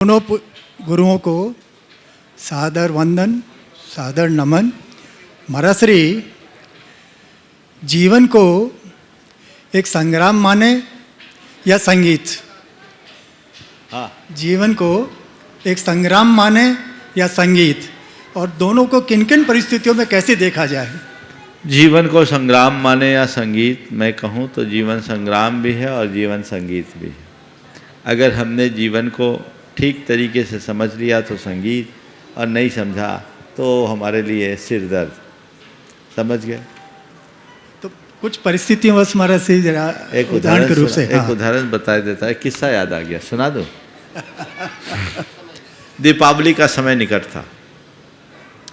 दोनों गुरुओं को सादर वंदन, सादर नमन। महाराज श्री जीवन को एक संग्राम माने या संगीत? हाँ, जीवन को एक संग्राम माने या संगीत, और दोनों को किन किन परिस्थितियों में कैसे देखा जाए? जीवन को संग्राम माने या संगीत, मैं कहूँ तो जीवन संग्राम भी है और जीवन संगीत भी है। अगर हमने जीवन को ठीक तरीके से समझ लिया तो संगीत, और नहीं समझा तो हमारे लिए सिर दर्द। समझ गए? तो कुछ परिस्थितियों बस महाराज से जरा एक उदाहरण के रूप से एक उदाहरण बता देता है। किस्सा याद आ गया, सुना दो। दीपावली का समय निकट था।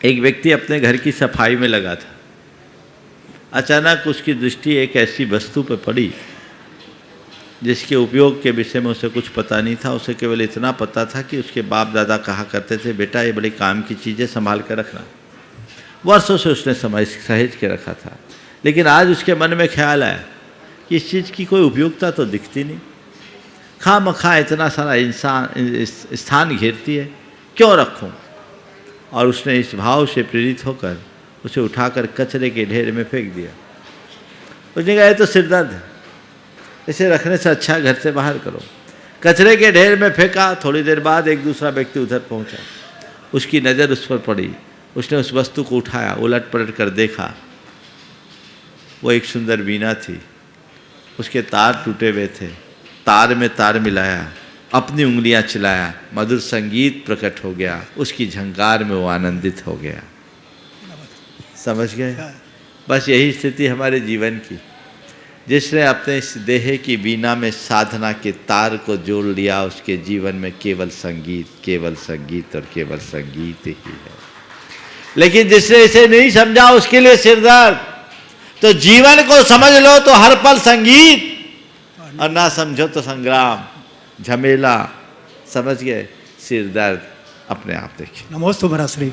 एक व्यक्ति अपने घर की सफाई में लगा था। अचानक उसकी दृष्टि एक ऐसी वस्तु पर पड़ी जिसके उपयोग के विषय में उसे कुछ पता नहीं था। उसे केवल इतना पता था कि उसके बाप दादा कहा करते थे, बेटा ये बड़ी काम की चीज़ें संभाल कर रखना। वर्षों से उसने सहेज के रखा था, लेकिन आज उसके मन में ख्याल आया कि इस चीज़ की कोई उपयोगिता तो दिखती नहीं। खामखा इतना सारा स्थान घेरती है, क्यों रखूं? और उसने इस भाव से प्रेरित होकर उसे उठाकर कचरे के ढेर में फेंक दिया। उसने कहा, तो सिरदर्द है, इसे रखने से अच्छा घर से बाहर करो। कचरे के ढेर में फेंका। थोड़ी देर बाद एक दूसरा व्यक्ति उधर पहुंचा। उसकी नज़र उस पर पड़ी। उसने उस वस्तु को उठाया, उलट पलट कर देखा। वो एक सुंदर वीणा थी। उसके तार टूटे हुए थे। तार में तार मिलाया, अपनी उंगलियां चलाया, मधुर संगीत प्रकट हो गया। उसकी झंकार में वो आनंदित हो गया। समझ गए? बस यही स्थिति हमारे जीवन की। जिसने अपने इस देह की वीणा में साधना के तार को जोड़ लिया, उसके जीवन में केवल संगीत और केवल संगीत ही है। लेकिन जिसने इसे नहीं समझा, उसके लिए सिरदर्द। तो जीवन को समझ लो तो हर पल संगीत, और ना समझो तो संग्राम, झमेला। समझ गए? सिरदर्द अपने आप देखिए। नमोस्तु महाराज श्री।